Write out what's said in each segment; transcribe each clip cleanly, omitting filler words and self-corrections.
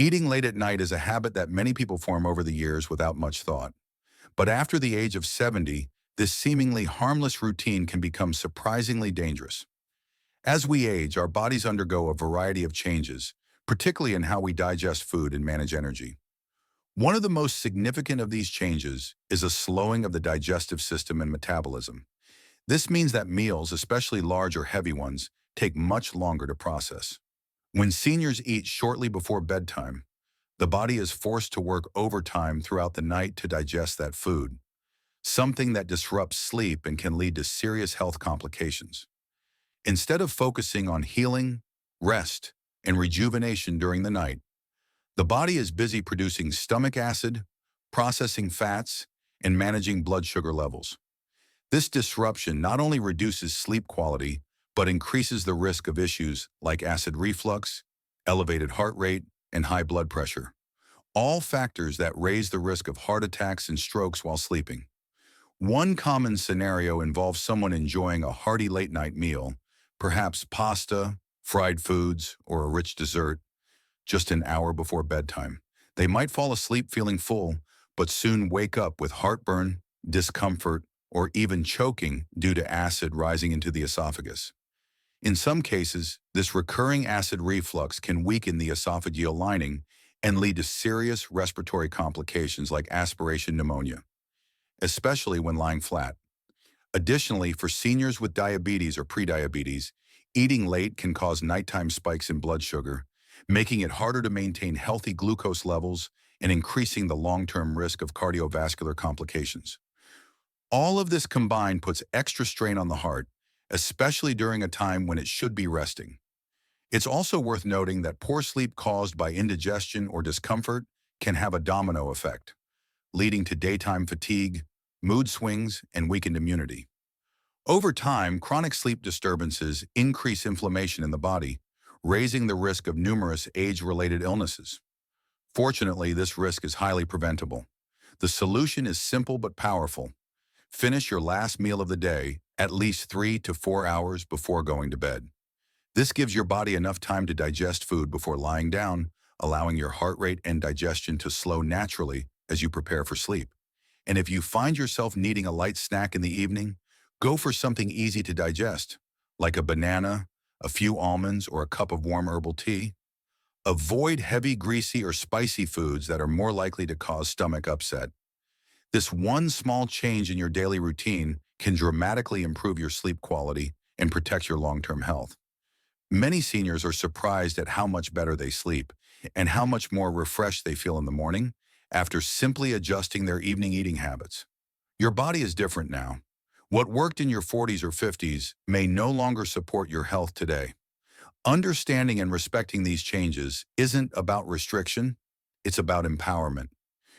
Eating late at night is a habit that many people form over the years without much thought. But after the age of 70, this seemingly harmless routine can become surprisingly dangerous. As we age, our bodies undergo a variety of changes, particularly in how we digest food and manage energy. One of the most significant of these changes is a slowing of the digestive system and metabolism. This means that meals, especially large or heavy ones, take much longer to process. When seniors eat shortly before bedtime, the body is forced to work overtime throughout the night to digest that food, something that disrupts sleep and can lead to serious health complications. Instead of focusing on healing, rest, and rejuvenation during the night, the body is busy producing stomach acid, processing fats, and managing blood sugar levels. This disruption not only reduces sleep quality, but increases the risk of issues like acid reflux, elevated heart rate, and high blood pressure, all factors that raise the risk of heart attacks and strokes while sleeping. One common scenario involves someone enjoying a hearty late-night meal, perhaps pasta, fried foods, or a rich dessert, just an hour before bedtime. They might fall asleep feeling full, but soon wake up with heartburn, discomfort, or even choking due to acid rising into the esophagus. In some cases, this recurring acid reflux can weaken the esophageal lining and lead to serious respiratory complications like aspiration pneumonia, especially when lying flat. Additionally, for seniors with diabetes or prediabetes, eating late can cause nighttime spikes in blood sugar, making it harder to maintain healthy glucose levels and increasing the long-term risk of cardiovascular complications. All of this combined puts extra strain on the heart, especially during a time when it should be resting. It's also worth noting that poor sleep caused by indigestion or discomfort can have a domino effect, leading to daytime fatigue, mood swings, and weakened immunity. Over time, chronic sleep disturbances increase inflammation in the body, raising the risk of numerous age-related illnesses. Fortunately, this risk is highly preventable. The solution is simple but powerful. Finish your last meal of the day at least 3 to 4 hours before going to bed. This gives your body enough time to digest food before lying down, allowing your heart rate and digestion to slow naturally as you prepare for sleep. And if you find yourself needing a light snack in the evening, go for something easy to digest, like a banana, a few almonds, or a cup of warm herbal tea. Avoid heavy, greasy, or spicy foods that are more likely to cause stomach upset. This one small change in your daily routine can dramatically improve your sleep quality and protect your long-term health. Many seniors are surprised at how much better they sleep and how much more refreshed they feel in the morning after simply adjusting their evening eating habits. Your body is different now. What worked in your 40s or 50s may no longer support your health today. Understanding and respecting these changes isn't about restriction, it's about empowerment.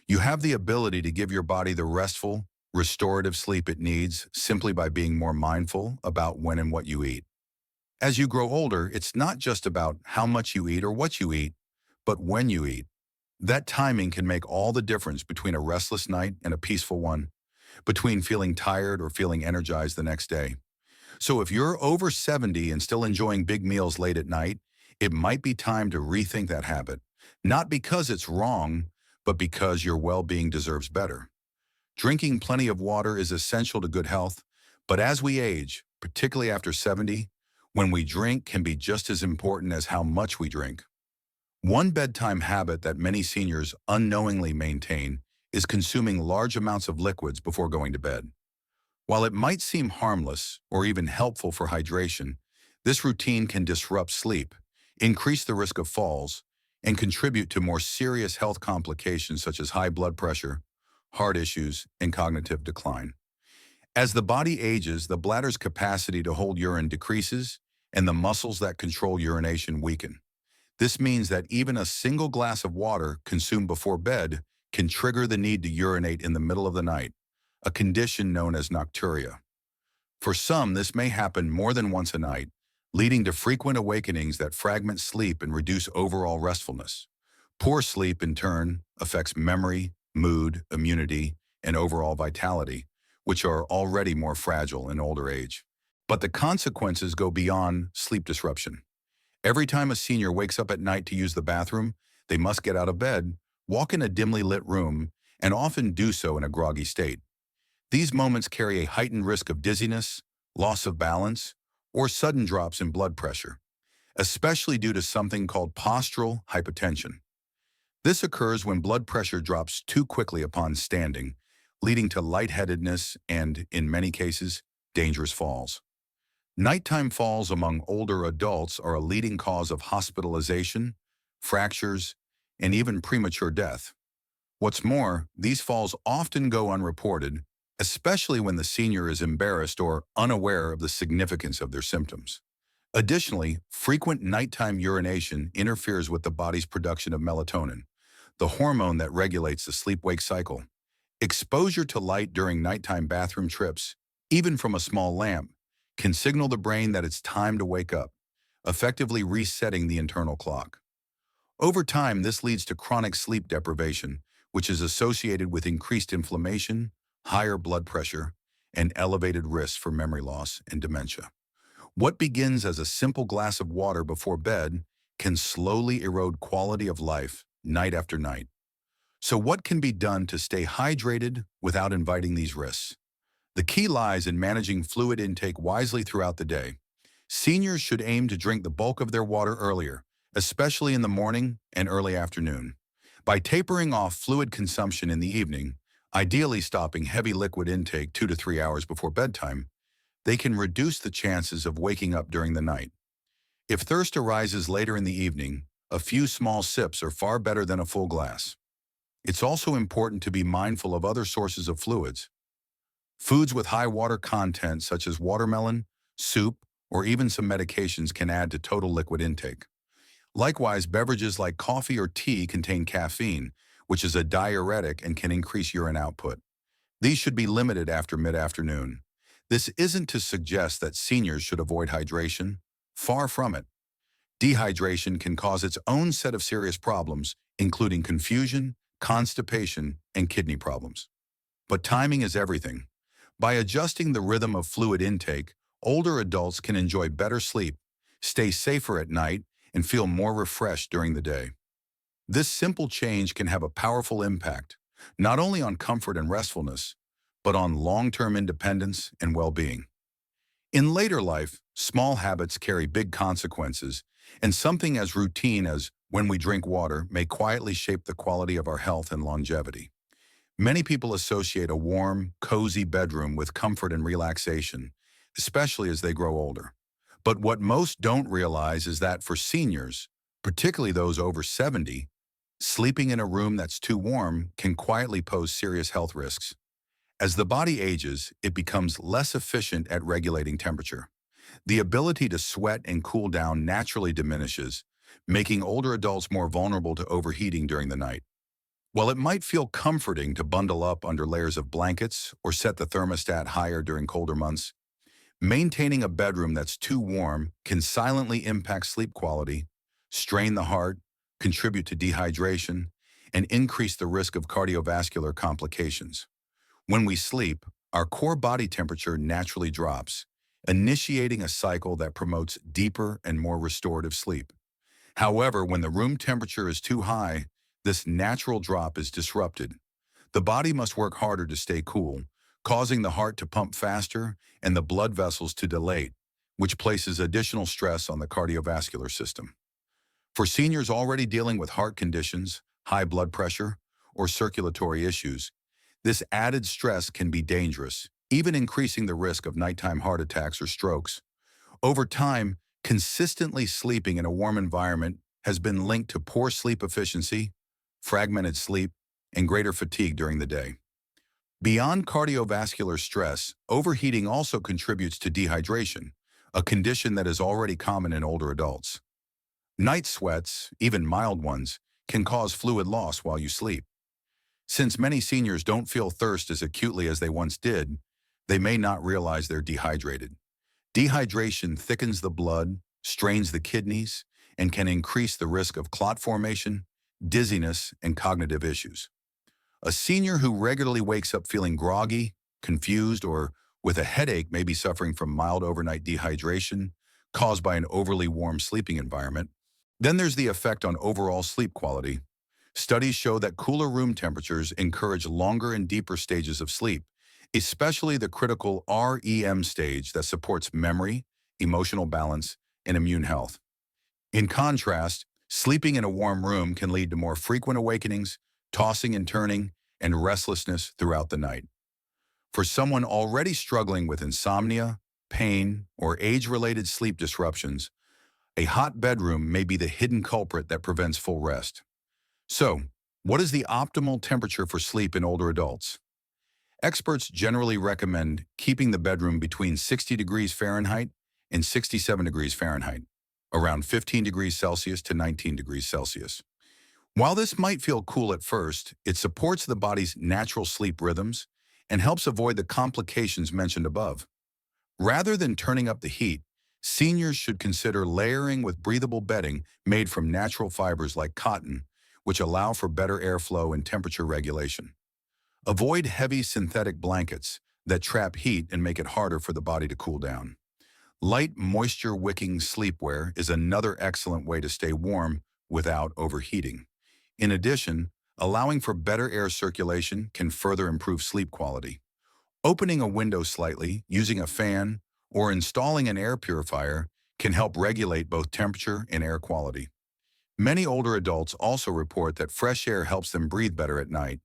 You have the ability to give your body the restful, restorative sleep it needs simply by being more mindful about when and what you eat. As you grow older, it's not just about how much you eat or what you eat, but when you eat. That timing can make all the difference between a restless night and a peaceful one, between feeling tired or feeling energized the next day. So if you're over 70 and still enjoying big meals late at night, it might be time to rethink that habit, not because it's wrong, but because your well-being deserves better. Drinking plenty of water is essential to good health, but as we age, particularly after 70, when we drink can be just as important as how much we drink. One bedtime habit that many seniors unknowingly maintain is consuming large amounts of liquids before going to bed. While it might seem harmless or even helpful for hydration, this routine can disrupt sleep, increase the risk of falls, and contribute to more serious health complications such as high blood pressure, heart issues, and cognitive decline. As the body ages, the bladder's capacity to hold urine decreases, and the muscles that control urination weaken. This means that even a single glass of water consumed before bed can trigger the need to urinate in the middle of the night, a condition known as nocturia. For some, this may happen more than once a night, leading to frequent awakenings that fragment sleep and reduce overall restfulness. Poor sleep, in turn, affects memory, mood, immunity, and overall vitality, which are already more fragile in older age. But the consequences go beyond sleep disruption. Every time a senior wakes up at night to use the bathroom, They must get out of bed, walk in a dimly lit room, and often do so in a groggy state. These moments carry a heightened risk of dizziness, loss of balance, or sudden drops in blood pressure, especially due to something called postural hypotension. This occurs when blood pressure drops too quickly upon standing, leading to lightheadedness and, in many cases, dangerous falls. Nighttime falls among older adults are a leading cause of hospitalization, fractures, and even premature death. What's more, these falls often go unreported, especially when the senior is embarrassed or unaware of the significance of their symptoms. Additionally, frequent nighttime urination interferes with the body's production of melatonin, the hormone that regulates the sleep-wake cycle. Exposure to light during nighttime bathroom trips, even from a small lamp, can signal the brain that it's time to wake up, effectively resetting the internal clock. Over time, this leads to chronic sleep deprivation, which is associated with increased inflammation, higher blood pressure, and elevated risks for memory loss and dementia. What begins as a simple glass of water before bed can slowly erode quality of life night after night. So what can be done to stay hydrated without inviting these risks? The key lies in managing fluid intake wisely throughout the day. Seniors should aim to drink the bulk of their water earlier, especially in the morning and early afternoon. By tapering off fluid consumption in the evening, ideally stopping heavy liquid intake 2 to 3 hours before bedtime, they can reduce the chances of waking up during the night. If thirst arises later in the evening, a few small sips are far better than a full glass. It's also important to be mindful of other sources of fluids. Foods with high water content such as watermelon, soup, or even some medications can add to total liquid intake. Likewise, beverages like coffee or tea contain caffeine, which is a diuretic and can increase urine output. These should be limited after mid-afternoon. This isn't to suggest that seniors should avoid hydration. Far from it. Dehydration can cause its own set of serious problems, including confusion, constipation, and kidney problems. But timing is everything. By adjusting the rhythm of fluid intake, older adults can enjoy better sleep, stay safer at night, and feel more refreshed during the day. This simple change can have a powerful impact, not only on comfort and restfulness, but on long-term independence and well-being. In later life, small habits carry big consequences, and something as routine as when we drink water may quietly shape the quality of our health and longevity. Many people associate a warm, cozy bedroom with comfort and relaxation, especially as they grow older. But what most don't realize is that for seniors, particularly those over 70, sleeping in a room that's too warm can quietly pose serious health risks. As the body ages, it becomes less efficient at regulating temperature. The ability to sweat and cool down naturally diminishes, making older adults more vulnerable to overheating during the night. While it might feel comforting to bundle up under layers of blankets or set the thermostat higher during colder months, maintaining a bedroom that's too warm can silently impact sleep quality, strain the heart, contribute to dehydration, and increase the risk of cardiovascular complications. When we sleep, our core body temperature naturally drops, initiating a cycle that promotes deeper and more restorative sleep. However, when the room temperature is too high, this natural drop is disrupted. The body must work harder to stay cool, causing the heart to pump faster and the blood vessels to dilate, which places additional stress on the cardiovascular system. For seniors already dealing with heart conditions, high blood pressure, or circulatory issues, this added stress can be dangerous, even increasing the risk of nighttime heart attacks or strokes. Over time, consistently sleeping in a warm environment has been linked to poor sleep efficiency, fragmented sleep, and greater fatigue during the day. Beyond cardiovascular stress, overheating also contributes to dehydration, a condition that is already common in older adults. Night sweats, even mild ones, can cause fluid loss while you sleep. Since many seniors don't feel thirst as acutely as they once did, they may not realize they're dehydrated. Dehydration thickens the blood, strains the kidneys, and can increase the risk of clot formation, dizziness, and cognitive issues. A senior who regularly wakes up feeling groggy, confused, or with a headache may be suffering from mild overnight dehydration caused by an overly warm sleeping environment. Then there's the effect on overall sleep quality. Studies show that cooler room temperatures encourage longer and deeper stages of sleep, especially the critical REM stage that supports memory, emotional balance, and immune health. In contrast, sleeping in a warm room can lead to more frequent awakenings, tossing and turning, and restlessness throughout the night. For someone already struggling with insomnia, pain, or age-related sleep disruptions, a hot bedroom may be the hidden culprit that prevents full rest. So, what is the optimal temperature for sleep in older adults? Experts generally recommend keeping the bedroom between 60 degrees Fahrenheit and 67 degrees Fahrenheit, around 15 degrees Celsius to 19 degrees Celsius. While this might feel cool at first, it supports the body's natural sleep rhythms and helps avoid the complications mentioned above. Rather than turning up the heat, seniors should consider layering with breathable bedding made from natural fibers like cotton, which allow for better airflow and temperature regulation. Avoid heavy synthetic blankets that trap heat and make it harder for the body to cool down. Light, moisture-wicking sleepwear is another excellent way to stay warm without overheating. In addition, allowing for better air circulation can further improve sleep quality. Opening a window slightly, using a fan, or installing an air purifier can help regulate both temperature and air quality. Many older adults also report that fresh air helps them breathe better at night,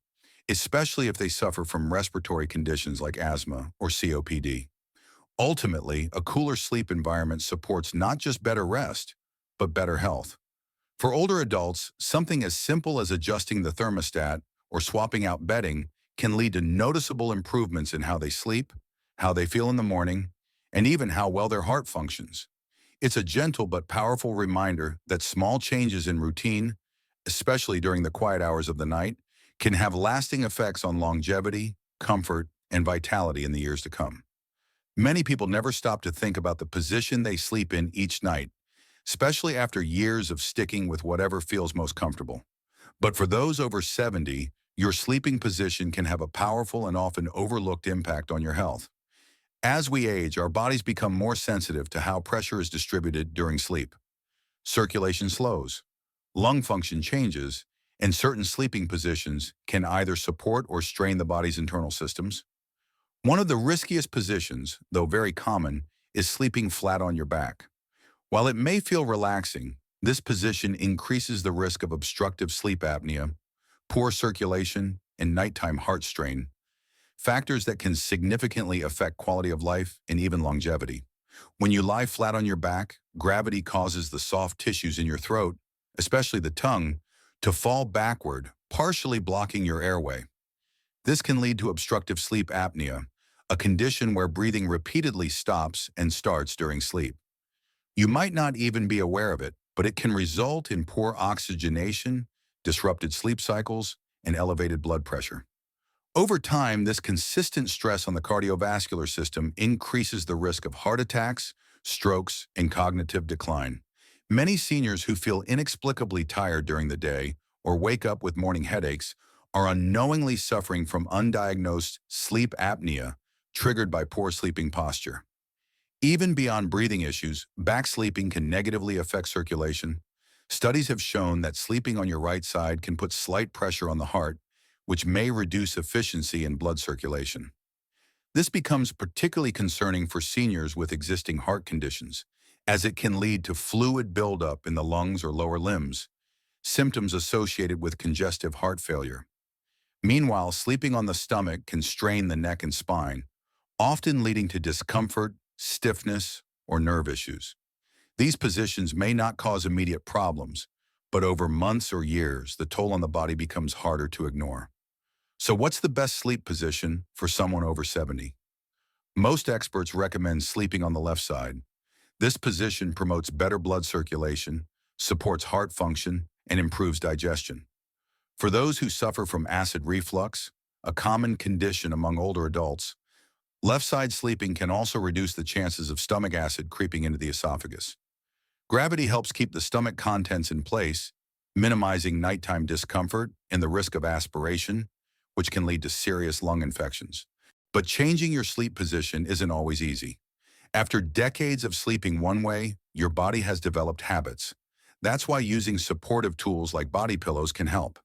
especially if they suffer from respiratory conditions like asthma or COPD. Ultimately, a cooler sleep environment supports not just better rest, but better health. For older adults, something as simple as adjusting the thermostat or swapping out bedding can lead to noticeable improvements in how they sleep, how they feel in the morning, and even how well their heart functions. It's a gentle but powerful reminder that small changes in routine, especially during the quiet hours of the night, can have lasting effects on longevity, comfort, and vitality in the years to come. Many people never stop to think about the position they sleep in each night, especially after years of sticking with whatever feels most comfortable. But for those over 70, your sleeping position can have a powerful and often overlooked impact on your health. As we age, our bodies become more sensitive to how pressure is distributed during sleep. Circulation slows, lung function changes, and certain sleeping positions can either support or strain the body's internal systems. One of the riskiest positions, though very common, is sleeping flat on your back. While it may feel relaxing, this position increases the risk of obstructive sleep apnea, poor circulation, and nighttime heart strain, factors that can significantly affect quality of life and even longevity. When you lie flat on your back, gravity causes the soft tissues in your throat, especially the tongue, to fall backward, partially blocking your airway. This can lead to obstructive sleep apnea, a condition where breathing repeatedly stops and starts during sleep. You might not even be aware of it, but it can result in poor oxygenation, disrupted sleep cycles, and elevated blood pressure. Over time, this consistent stress on the cardiovascular system increases the risk of heart attacks, strokes, and cognitive decline. Many seniors who feel inexplicably tired during the day or wake up with morning headaches are unknowingly suffering from undiagnosed sleep apnea triggered by poor sleeping posture. Even beyond breathing issues, back sleeping can negatively affect circulation. Studies have shown that sleeping on your right side can put slight pressure on the heart, which may reduce efficiency in blood circulation. This becomes particularly concerning for seniors with existing heart conditions, as it can lead to fluid buildup in the lungs or lower limbs, symptoms associated with congestive heart failure. Meanwhile, sleeping on the stomach can strain the neck and spine, often leading to discomfort, stiffness, or nerve issues. These positions may not cause immediate problems, but over months or years, the toll on the body becomes harder to ignore. So what's the best sleep position for someone over 70? Most experts recommend sleeping on the left side. This position promotes better blood circulation, supports heart function, and improves digestion. For those who suffer from acid reflux, a common condition among older adults, left side sleeping can also reduce the chances of stomach acid creeping into the esophagus. Gravity helps keep the stomach contents in place, minimizing nighttime discomfort and the risk of aspiration, which can lead to serious lung infections. But changing your sleep position isn't always easy. After decades of sleeping one way, your body has developed habits. That's why using supportive tools like body pillows can help.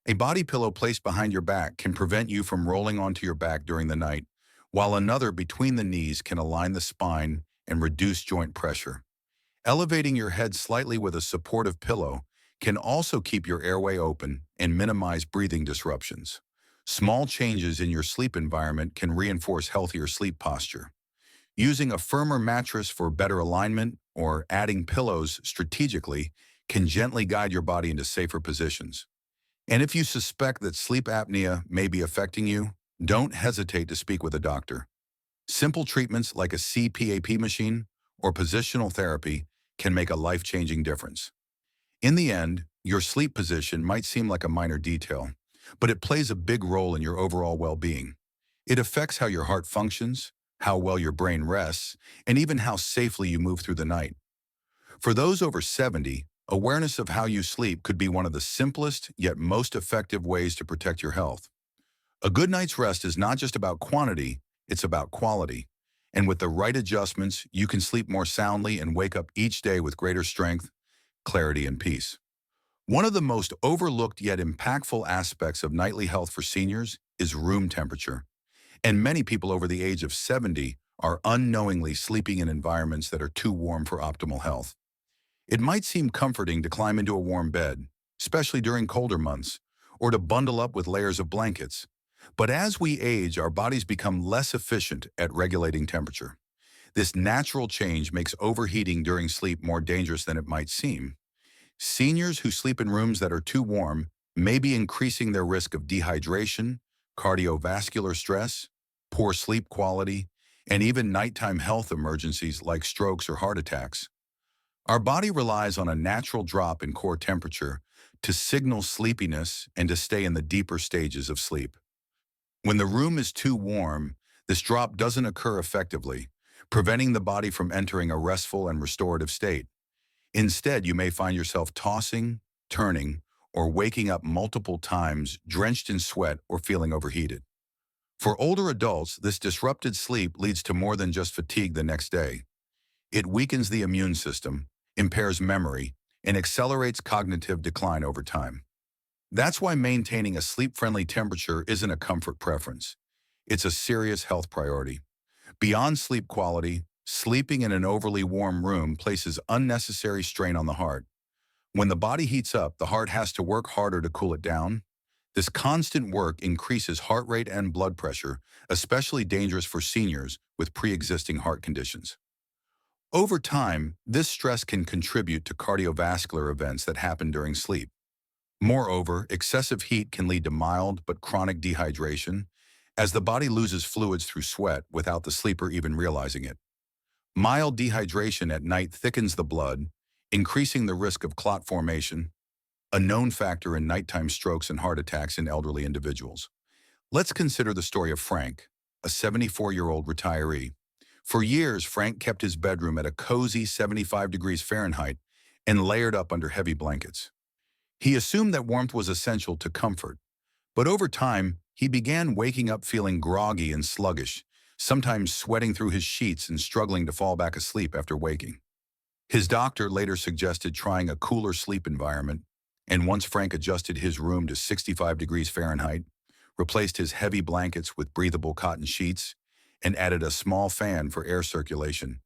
A body pillow placed behind your back can prevent you from rolling onto your back during the night, while another between the knees can align the spine and reduce joint pressure. Elevating your head slightly with a supportive pillow can also keep your airway open and minimize breathing disruptions. Small changes in your sleep environment can reinforce healthier sleep posture. Using a firmer mattress for better alignment or adding pillows strategically can gently guide your body into safer positions. And if you suspect that sleep apnea may be affecting you, don't hesitate to speak with a doctor. Simple treatments like a CPAP machine or positional therapy can make a life-changing difference. In the end, your sleep position might seem like a minor detail, but it plays a big role in your overall well-being. It affects how your heart functions, how well your brain rests, and even how safely you move through the night. For those over 70, awareness of how you sleep could be one of the simplest yet most effective ways to protect your health. A good night's rest is not just about quantity, it's about quality. And with the right adjustments, you can sleep more soundly and wake up each day with greater strength, clarity, and peace. One of the most overlooked yet impactful aspects of nightly health for seniors is room temperature. And many people over the age of 70 are unknowingly sleeping in environments that are too warm for optimal health. It might seem comforting to climb into a warm bed, especially during colder months, or to bundle up with layers of blankets. But as we age, our bodies become less efficient at regulating temperature. This natural change makes overheating during sleep more dangerous than it might seem. Seniors who sleep in rooms that are too warm may be increasing their risk of dehydration, cardiovascular stress, poor sleep quality, and even nighttime health emergencies like strokes or heart attacks. Our body relies on a natural drop in core temperature to signal sleepiness and to stay in the deeper stages of sleep. When the room is too warm, this drop doesn't occur effectively, preventing the body from entering a restful and restorative state. Instead, you may find yourself tossing, turning, or waking up multiple times, drenched in sweat or feeling overheated. For older adults, this disrupted sleep leads to more than just fatigue the next day. It weakens the immune system, impairs memory, and accelerates cognitive decline over time. That's why maintaining a sleep-friendly temperature isn't a comfort preference. It's a serious health priority. Beyond sleep quality, sleeping in an overly warm room places unnecessary strain on the heart. When the body heats up, the heart has to work harder to cool it down. This constant work increases heart rate and blood pressure, especially dangerous for seniors with pre-existing heart conditions. Over time, this stress can contribute to cardiovascular events that happen during sleep. Moreover, excessive heat can lead to mild but chronic dehydration, as the body loses fluids through sweat without the sleeper even realizing it. Mild dehydration at night thickens the blood, increasing the risk of clot formation, a known factor in nighttime strokes and heart attacks in elderly individuals. Let's consider the story of Frank, a 74-year-old retiree. For years, Frank kept his bedroom at a cozy 75 degrees Fahrenheit and layered up under heavy blankets. He assumed that warmth was essential to comfort, but over time, he began waking up feeling groggy and sluggish, sometimes sweating through his sheets and struggling to fall back asleep after waking. His doctor later suggested trying a cooler sleep environment, and once Frank adjusted his room to 65 degrees Fahrenheit, replaced his heavy blankets with breathable cotton sheets, and added a small fan for air circulation,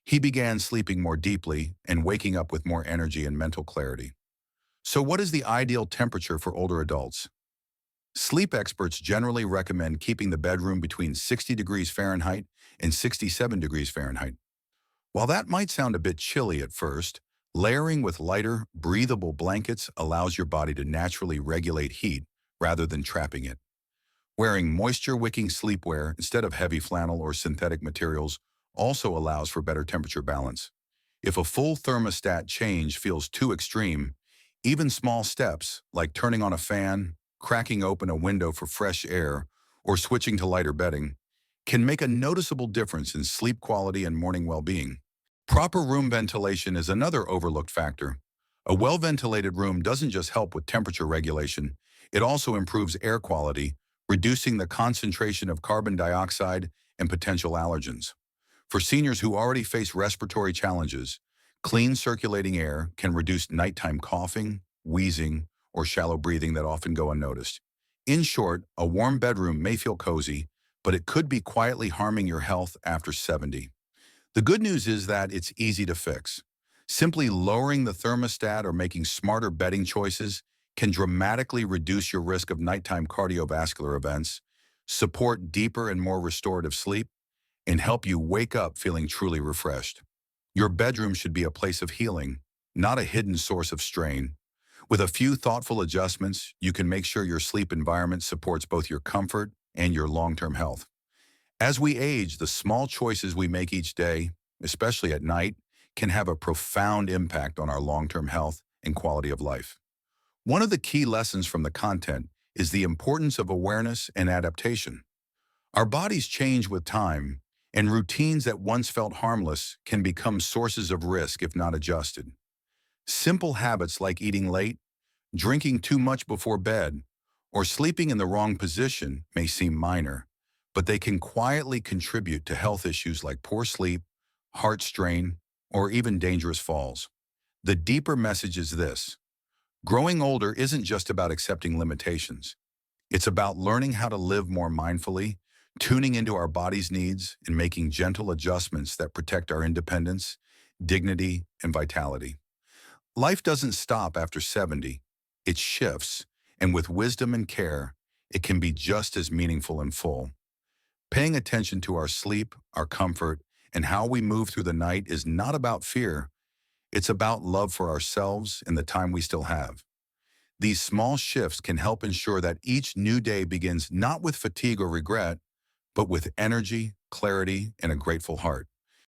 he began sleeping more deeply and waking up with more energy and mental clarity. So what is the ideal temperature for older adults? Sleep experts generally recommend keeping the bedroom between 60 degrees Fahrenheit and 67 degrees Fahrenheit. While that might sound a bit chilly at first, layering with lighter, breathable blankets allows your body to naturally regulate heat rather than trapping it. Wearing moisture-wicking sleepwear instead of heavy flannel or synthetic materials also allows for better temperature balance. If a full thermostat change feels too extreme, even small steps like turning on a fan, cracking open a window for fresh air, or switching to lighter bedding can make a noticeable difference in sleep quality and morning well-being. Proper room ventilation is another overlooked factor. A well-ventilated room doesn't just help with temperature regulation, it also improves air quality, reducing the concentration of carbon dioxide and potential allergens. For seniors who already face respiratory challenges, Clean circulating air can reduce nighttime coughing, wheezing, or shallow breathing that often go unnoticed. In short, a warm bedroom may feel cozy, but it could be quietly harming your health after 70. The good news is that it's easy to fix. Simply lowering the thermostat or making smarter bedding choices can dramatically reduce your risk of nighttime cardiovascular events, support deeper and more restorative sleep, and help you wake up feeling truly refreshed. Your bedroom should be a place of healing, not a hidden source of strain. With a few thoughtful adjustments, you can make sure your sleep environment supports both your comfort and your long-term health. As we age, the small choices we make each day, especially at night, can have a profound impact on our long-term health and quality of life. One of the key lessons from the content is the importance of awareness and adaptation. Our bodies change with time, and routines that once felt harmless can become sources of risk if not adjusted. Simple habits like eating late, drinking too much before bed, or sleeping in the wrong position may seem minor, but they can quietly contribute to health issues like poor sleep, heart strain, or even dangerous falls. The deeper message is this: growing older isn't just about accepting limitations. It's about learning how to live more mindfully, tuning into our body's needs, and making gentle adjustments that protect our independence, dignity, and vitality. Life doesn't stop after 70. It shifts, and with wisdom and care, it can be just as meaningful and full. Paying attention to our sleep, our comfort, and how we move through the night is not about fear. It's about love for ourselves and the time we still have. These small shifts can help ensure that each new day begins not with fatigue or regret, but with energy, clarity, and a grateful heart.